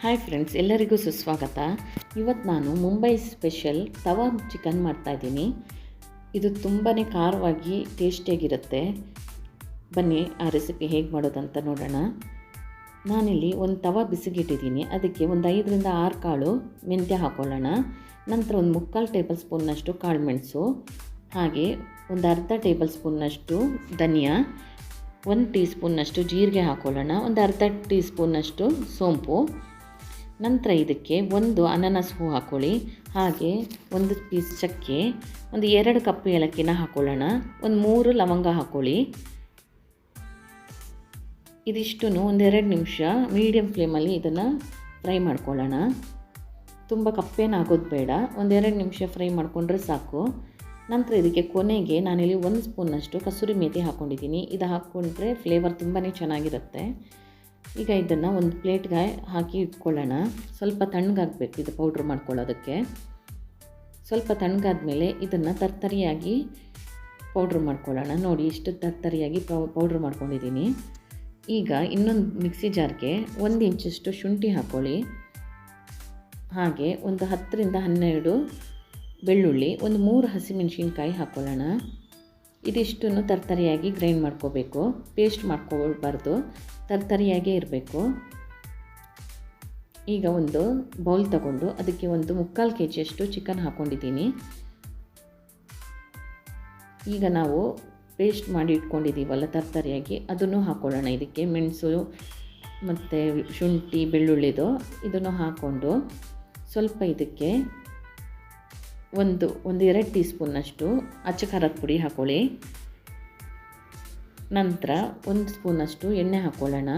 Hi friends, ಎಲ್ಲರಿಗೂ ಸುಸ್ವಾಗತ. ಇವತ್ತು ನಾನು ಮುಂಬೈ ಸ್ಪೆಷಲ್ ತವಾ ಚಿಕನ್ ಮಾಡ್ತಾಯಿದ್ದೀನಿ. ಇದು ತುಂಬಾ ಖಾರವಾಗಿ ಟೇಸ್ಟಿಯಾಗಿರುತ್ತೆ. ಬನ್ನಿ ಆ ರೆಸಿಪಿ ಹೇಗೆ ಮಾಡೋದಂತ ನೋಡೋಣ. ನಾನಿಲ್ಲಿ ಒಂದು ತವಾ ಬಿಸಿಗಿಟ್ಟಿದ್ದೀನಿ. ಅದಕ್ಕೆ ಒಂದು 5ರಿಂದ 6 ಕಾಳು ಮೆಂತ್ಯ ಹಾಕ್ಕೊಳ್ಳೋಣ. ನಂತರ ಒಂದು 3/4 ಟೇಬಲ್ ಸ್ಪೂನ್ನಷ್ಟು ಕಾಳುಮೆಣಸು, ಹಾಗೆ ಒಂದು ಅರ್ಧ ಟೇಬಲ್ ಸ್ಪೂನ್ನಷ್ಟು ಧನಿಯಾ, 1 ಟೀ ಸ್ಪೂನ್ನಷ್ಟು ಜೀರಿಗೆ ಹಾಕ್ಕೊಳ್ಳೋಣ, ಒಂದು ಅರ್ಧ ಟೀ ಸ್ಪೂನ್ನಷ್ಟು ಸೋಂಪು. ನಂತರ ಇದಕ್ಕೆ ಒಂದು ಅನಾನಸ್ ಹೂ ಹಾಕ್ಕೊಳ್ಳಿ, ಹಾಗೆ ಒಂದು ಪೀಸ್ ಚಕ್ಕೆ, ಒಂದು 2 ಕಪ್ ಏಲಕ್ಕಿನ ಹಾಕ್ಕೊಳ್ಳೋಣ, ಒಂದು 3 ಲವಂಗ ಹಾಕ್ಕೊಳ್ಳಿ. ಇದಿಷ್ಟನ್ನು ಒಂದು 2 ನಿಮಿಷ ಮೀಡಿಯಮ್ ಫ್ಲೇಮಲ್ಲಿ ಇದನ್ನು ಫ್ರೈ ಮಾಡ್ಕೊಳ್ಳೋಣ. ತುಂಬ ಕಪ್ಪೇನಾಗೋದು ಬೇಡ, ಒಂದು 2 ನಿಮಿಷ ಫ್ರೈ ಮಾಡಿಕೊಂಡ್ರೆ ಸಾಕು. ನಂತರ ಇದಕ್ಕೆ ಕೊನೆಗೆ ನಾನಿಲ್ಲಿ 1 ಸ್ಪೂನ್ನಷ್ಟು ಕಸೂರಿ ಮೇಥಿ ಹಾಕ್ಕೊಂಡಿದ್ದೀನಿ. ಇದು ಹಾಕ್ಕೊಂಡ್ರೆ ಫ್ಲೇವರ್ ತುಂಬಾ ಚೆನ್ನಾಗಿರುತ್ತೆ. ಈಗ ಇದನ್ನು ಒಂದು ಪ್ಲೇಟ್ಗೆ ಹಾಕಿ ಇಟ್ಕೊಳ್ಳೋಣ. ಸ್ವಲ್ಪ ತಣ್ಣಗಾಗಬೇಕು ಇದು ಪೌಡ್ರ್ ಮಾಡ್ಕೊಳ್ಳೋದಕ್ಕೆ. ಸ್ವಲ್ಪ ತಣ್ಣಗಾದ್ಮೇಲೆ ಇದನ್ನು ತರ್ತರಿಯಾಗಿ ಪೌಡ್ರ್ ಮಾಡ್ಕೊಳ್ಳೋಣ. ನೋಡಿ, ಇಷ್ಟು ತರ್ತರಿಯಾಗಿ ಪೌಡ್ರ್ ಮಾಡ್ಕೊಂಡಿದ್ದೀನಿ. ಈಗ ಇನ್ನೊಂದು ಮಿಕ್ಸಿ ಜಾರ್ಗೆ 1 ಇಂಚಷ್ಟು ಶುಂಠಿ ಹಾಕ್ಕೊಳ್ಳಿ, ಹಾಗೆ ಒಂದು 10ರಿಂದ 12 ಬೆಳ್ಳುಳ್ಳಿ, ಒಂದು 3 ಹಸಿಮೆಣಸಿನ್ಕಾಯಿ ಹಾಕ್ಕೊಳ್ಳೋಣ. ಇದಿಷ್ಟನ್ನು ತರ್ತರಿಯಾಗಿ ಗ್ರೈಂಡ್ ಮಾಡ್ಕೋಬೇಕು, ಪೇಸ್ಟ್ ಮಾಡ್ಕೊಳ್ಬಾರ್ದು, ತರ್ತರಿಯಾಗೇ ಇರಬೇಕು. ಈಗ ಒಂದು ಬೌಲ್ ತಗೊಂಡು ಅದಕ್ಕೆ ಒಂದು 3/4 kg ಚಿಕನ್ ಹಾಕ್ಕೊಂಡಿದ್ದೀನಿ. ಈಗ ನಾವು ಪೇಸ್ಟ್ ಮಾಡಿ ಇಟ್ಕೊಂಡಿದ್ದೀವಲ್ಲ ತರ್ತರಿಯಾಗಿ, ಅದನ್ನು ಹಾಕ್ಕೊಳ್ಳೋಣ. ಇದಕ್ಕೆ ಮೆಣಸು ಮತ್ತು ಶುಂಠಿ ಬೆಳ್ಳುಳ್ಳಿದು ಇದನ್ನು ಹಾಕ್ಕೊಂಡು ಸ್ವಲ್ಪ ಇದಕ್ಕೆ ಒಂದು 2 ಟೀ ಸ್ಪೂನ್ನಷ್ಟು ಅಚ್ಚ ಖಾರದ ಪುಡಿ ಹಾಕ್ಕೊಳ್ಳಿ. ನಂತರ 1 ಸ್ಪೂನಷ್ಟು ಎಣ್ಣೆ ಹಾಕ್ಕೊಳ್ಳೋಣ,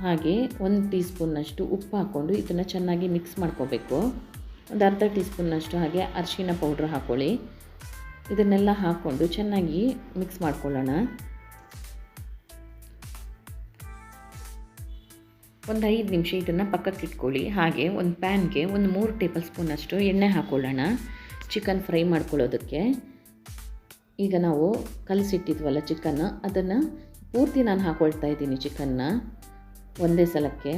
ಹಾಗೆ 1 ಟೀ ಸ್ಪೂನ್ನಷ್ಟು ಉಪ್ಪು ಹಾಕ್ಕೊಂಡು ಇದನ್ನು ಚೆನ್ನಾಗಿ ಮಿಕ್ಸ್ ಮಾಡ್ಕೋಬೇಕು. ಒಂದು ಅರ್ಧ ಟೀ ಸ್ಪೂನ್ನಷ್ಟು ಹಾಗೆ ಅರಿಶಿನ ಪೌಡ್ರ್ ಹಾಕ್ಕೊಳ್ಳಿ. ಇದನ್ನೆಲ್ಲ ಹಾಕ್ಕೊಂಡು ಚೆನ್ನಾಗಿ ಮಿಕ್ಸ್ ಮಾಡ್ಕೊಳ್ಳೋಣ. ಒಂದು 5 ನಿಮಿಷ ಇದನ್ನು ಪಕ್ಕಕ್ಕೆ ಇಟ್ಕೊಳ್ಳಿ. ಹಾಗೆ ಒಂದು ಪ್ಯಾನ್ಗೆ ಒಂದು 3 ಟೇಬಲ್ ಸ್ಪೂನಷ್ಟು ಎಣ್ಣೆ ಹಾಕ್ಕೊಳ್ಳೋಣ ಚಿಕನ್ ಫ್ರೈ ಮಾಡ್ಕೊಳ್ಳೋದಕ್ಕೆ. ಈಗ ನಾವು ಕಲಸಿಟ್ಟಿದ್ವಲ್ಲ ಚಿಕನ್ನ, ಅದನ್ನು ಪೂರ್ತಿ ನಾನು ಹಾಕ್ಕೊಳ್ತಾ ಇದ್ದೀನಿ. ಚಿಕನ್ನ ಒಂದೇ ಸಲಕ್ಕೆ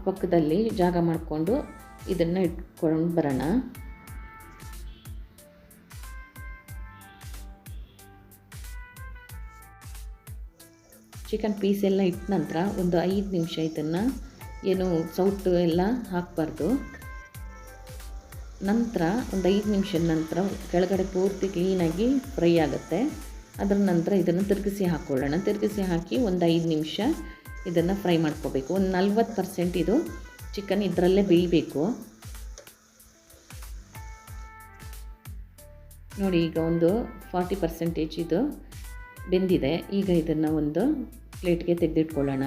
ಪಕ್ಕದಲ್ಲಿ ಜಾಗ ಮಾಡಿಕೊಂಡು ಇದನ್ನು ಇಟ್ಕೊಂಡು ಬರೋಣ. ಚಿಕನ್ ಪೀಸ್ ಎಲ್ಲ ಇಟ್ಟ ನಂತರ ಒಂದು 5 ನಿಮಿಷ ಇದನ್ನು ಏನು ಸೌಟು ಎಲ್ಲ ಹಾಕಬಾರ್ದು. ನಂತರ ಒಂದು 5 ನಿಮಿಷದ ನಂತರ ಕೆಳಗಡೆ ಪೂರ್ತಿ ಕ್ಲೀನಾಗಿ ಫ್ರೈ ಆಗುತ್ತೆ. ಅದರ ನಂತರ ಇದನ್ನು ತಿರುಗಿಸಿ ಹಾಕ್ಕೊಳ್ಳೋಣ. ತಿರುಗಿಸಿ ಹಾಕಿ ಒಂದು 5 ನಿಮಿಷ ಇದನ್ನು ಫ್ರೈ ಮಾಡ್ಕೋಬೇಕು. ಒಂದು 40% ಇದು ಚಿಕನ್ ಇದರಲ್ಲೇ ಬೇಯಬೇಕು. ನೋಡಿ, ಈಗ ಒಂದು 40% ಇದು ಬೆಂದಿದೆ. ಈಗ ಇದನ್ನು ಒಂದು ಪ್ಲೇಟ್ಗೆ ತೆಗೆದಿಟ್ಕೊಳ್ಳೋಣ.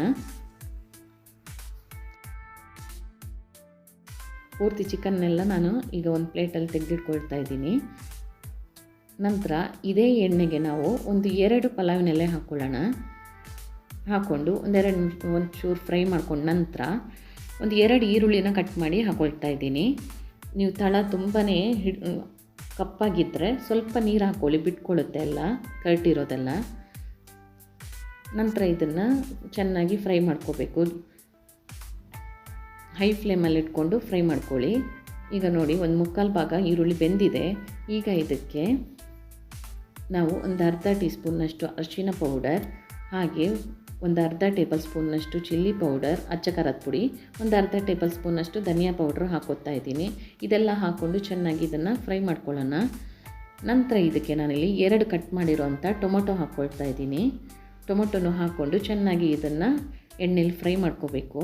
ಪೂರ್ತಿ ಚಿಕನ್ನೆಲ್ಲ ನಾನು ಈಗ ಒಂದು ಪ್ಲೇಟಲ್ಲಿ ತೆಗೆದಿಟ್ಕೊಳ್ತಾ ಇದ್ದೀನಿ. ನಂತರ ಇದೇ ಎಣ್ಣೆಗೆ ನಾವು ಒಂದು 2 ಪಲಾವಿನ ಎಲೆ ಹಾಕ್ಕೊಳ್ಳೋಣ. ಹಾಕ್ಕೊಂಡು ಒಂದು 2 ನಿಮಿಷ ಒಂಚೂರು ಫ್ರೈ ಮಾಡ್ಕೊಂಡು ನಂತರ ಒಂದು 2 ಈರುಳ್ಳಿನ ಕಟ್ ಮಾಡಿ ಹಾಕ್ಕೊಳ್ತಾ ಇದ್ದೀನಿ. ನೀವು ತಳ ತುಂಬಾ ಕಪ್ಪಾಗಿದ್ದರೆ ಸ್ವಲ್ಪ ನೀರು ಹಾಕ್ಕೊಳ್ಳಿ, ಬಿಟ್ಕೊಳ್ಳುತ್ತೆ ಎಲ್ಲ ಕರಟಿರೋದೆಲ್ಲ. ನಂತರ ಇದನ್ನು ಚೆನ್ನಾಗಿ ಫ್ರೈ ಮಾಡ್ಕೋಬೇಕು. ಹೈ ಫ್ಲೇಮಲ್ಲಿ ಇಟ್ಕೊಂಡು ಫ್ರೈ ಮಾಡ್ಕೊಳ್ಳಿ. ಈಗ ನೋಡಿ, ಒಂದು 3/4 ಭಾಗ ಈರುಳ್ಳಿ ಬೆಂದಿದೆ. ಈಗ ಇದಕ್ಕೆ ನಾವು ಒಂದು ಅರ್ಧ ಟೀ ಸ್ಪೂನ್ನಷ್ಟು ಅರಿಶಿನ ಪೌಡರ್, ಹಾಗೆ ಒಂದು ಅರ್ಧ ಟೇಬಲ್ ಸ್ಪೂನ್ನಷ್ಟು ಚಿಲ್ಲಿ ಪೌಡರ್, ಅಚ್ಚ ಖಾರದ ಪುಡಿ, ಒಂದು ಅರ್ಧ ಟೇಬಲ್ ಸ್ಪೂನ್ನಷ್ಟು ಧನಿಯಾ ಪೌಡ್ರ್ ಹಾಕೋತಾ ಇದ್ದೀನಿ. ಇದೆಲ್ಲ ಹಾಕ್ಕೊಂಡು ಚೆನ್ನಾಗಿ ಇದನ್ನು ಫ್ರೈ ಮಾಡ್ಕೊಳ್ಳೋಣ. ನಂತರ ಇದಕ್ಕೆ ನಾನಿಲ್ಲಿ 2 ಕಟ್ ಮಾಡಿರೋಂಥ ಟೊಮೊಟೊ ಹಾಕ್ಕೊಳ್ತಾ ಇದ್ದೀನಿ. ಟೊಮೊಟೊನು ಹಾಕ್ಕೊಂಡು ಚೆನ್ನಾಗಿ ಇದನ್ನು ಎಣ್ಣೆಲಿ ಫ್ರೈ ಮಾಡ್ಕೋಬೇಕು.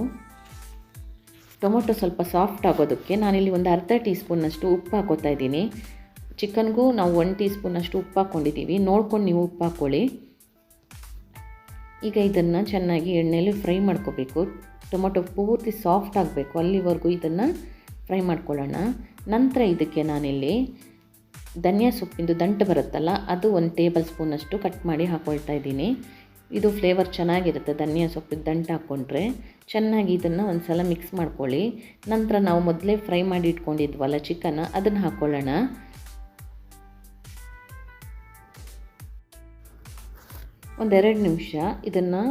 ಟೊಮೊಟೊ ಸ್ವಲ್ಪ ಸಾಫ್ಟ್ ಆಗೋದಕ್ಕೆ ನಾನಿಲ್ಲಿ ಒಂದು ಅರ್ಧ ಟೀ ಸ್ಪೂನ್ನಷ್ಟು ಉಪ್ಪು ಹಾಕೋತಾ ಇದ್ದೀನಿ. ಚಿಕನ್ಗೂ ನಾವು 1 ಟೀ ಸ್ಪೂನಷ್ಟು ಉಪ್ಪು ಹಾಕ್ಕೊಂಡಿದ್ದೀವಿ, ನೋಡ್ಕೊಂಡು ನೀವು ಉಪ್ಪು ಹಾಕ್ಕೊಳ್ಳಿ. ಈಗ ಇದನ್ನು ಚೆನ್ನಾಗಿ ಎಣ್ಣೆಯಲ್ಲಿ ಫ್ರೈ ಮಾಡ್ಕೋಬೇಕು. ಟೊಮೊಟೊ ಪೂರ್ತಿ ಸಾಫ್ಟ್ ಆಗಬೇಕು, ಅಲ್ಲಿವರೆಗೂ ಇದನ್ನು ಫ್ರೈ ಮಾಡ್ಕೊಳ್ಳೋಣ. ನಂತರ ಇದಕ್ಕೆ ನಾನಿಲ್ಲಿ ಧನಿಯಾ ಸೊಪ್ಪಿಂದು ದಂಟು ಬರುತ್ತಲ್ಲ, ಅದು 1 ಟೇಬಲ್ ಸ್ಪೂನಷ್ಟು ಕಟ್ ಮಾಡಿ ಹಾಕ್ಕೊಳ್ತಾ ಇದ್ದೀನಿ. ಇದು ಫ್ಲೇವರ್ ಚೆನ್ನಾಗಿರುತ್ತೆ ಧನಿಯಾ ಸೊಪ್ಪಿನ ದಂಟು ಹಾಕ್ಕೊಂಡ್ರೆ. ಚೆನ್ನಾಗಿ ಇದನ್ನು ಒಂದು ಸಲ ಮಿಕ್ಸ್ ಮಾಡ್ಕೊಳ್ಳಿ. ನಂತರ ನಾವು ಮೊದಲೇ ಫ್ರೈ ಮಾಡಿ ಇಟ್ಕೊಂಡಿದ್ವಲ್ಲ ಚಿಕನ್, ಅದನ್ನು ಹಾಕ್ಕೊಳ್ಳೋಣ. ಒಂದು 2 ನಿಮಿಷ ಇದನ್ನು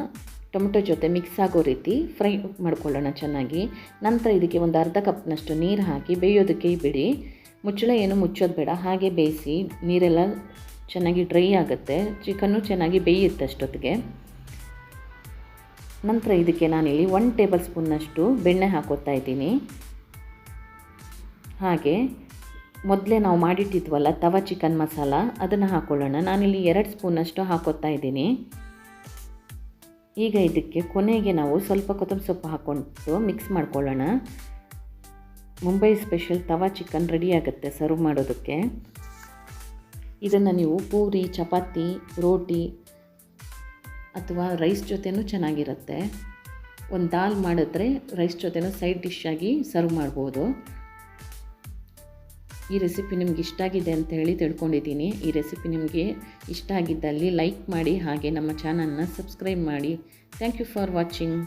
ಟೊಮೆಟೊ ಜೊತೆ ಮಿಕ್ಸ್ ಆಗೋ ರೀತಿ ಫ್ರೈ ಮಾಡ್ಕೊಳ್ಳೋಣ ಚೆನ್ನಾಗಿ. ನಂತರ ಇದಕ್ಕೆ ಒಂದು ಅರ್ಧ ಕಪ್ನಷ್ಟು ನೀರು ಹಾಕಿ ಬೇಯೋದಕ್ಕೆ ಬಿಡಿ. ಮುಚ್ಚಳ ಏನು ಮುಚ್ಚೋದು ಬೇಡ, ಹಾಗೆ ಬೇಯಿಸಿ. ನೀರೆಲ್ಲ ಚೆನ್ನಾಗಿ ಡ್ರೈ ಆಗುತ್ತೆ, ಚಿಕನ್ನು ಚೆನ್ನಾಗಿ ಬೇಯುತ್ತೆ ಅಷ್ಟೊತ್ತಿಗೆ. ನಂತರ ಇದಕ್ಕೆ ನಾನಿಲ್ಲಿ 1 ಟೇಬಲ್ ಸ್ಪೂನ್ನಷ್ಟು ಬೆಣ್ಣೆ ಹಾಕೋತಾ ಇದ್ದೀನಿ. ಹಾಗೆ ಮೊದಲೇ ನಾವು ಮಾಡಿಟ್ಟಿದ್ವಲ್ಲ ತವಾ ಚಿಕನ್ ಮಸಾಲ, ಅದನ್ನು ಹಾಕ್ಕೊಳ್ಳೋಣ. ನಾನಿಲ್ಲಿ 2 ಸ್ಪೂನಷ್ಟು ಹಾಕೋತಾ ಇದ್ದೀನಿ. ಈಗ ಇದಕ್ಕೆ ಕೊನೆಗೆ ನಾವು ಸ್ವಲ್ಪ ಕೊತ್ತಂಬರಿ ಸೊಪ್ಪು ಹಾಕ್ಕೊಂಡು ಮಿಕ್ಸ್ ಮಾಡ್ಕೊಳ್ಳೋಣ. ಮುಂಬೈ ಸ್ಪೆಷಲ್ ತವಾ ಚಿಕನ್ ರೆಡಿ ಆಗುತ್ತೆ ಸರ್ವ್ ಮಾಡೋದಕ್ಕೆ. ಇದನ್ನು ನೀವು ಪೂರಿ, ಚಪಾತಿ, ರೋಟಿ ಅಥವಾ ರೈಸ್ ಜೊತೆನೂ ಚೆನ್ನಾಗಿರುತ್ತೆ. ಒಂದು ದಾಲ್ ಮಾಡಿದ್ರೆ ರೈಸ್ ಜೊತೆನೂ ಸೈಡ್ ಡಿಶ್ ಆಗಿ ಸರ್ವ್ ಮಾಡ್ಬೋದು. ಈ ರೆಸಿಪಿ ನಿಮ್ಗೆ ಇಷ್ಟ ಆಗಿದೆ ಅಂತ ಹೇಳಿ ತಿಳ್ಕೊಂಡಿದ್ದೀನಿ. ಈ ರೆಸಿಪಿ ನಿಮಗೆ ಇಷ್ಟ ಆಗಿದ್ದಲ್ಲಿ ಲೈಕ್ ಮಾಡಿ, ಹಾಗೆ ನಮ್ಮ ಚಾನಲ್ನ ಸಬ್ಸ್ಕ್ರೈಬ್ ಮಾಡಿ. Thank you for watching.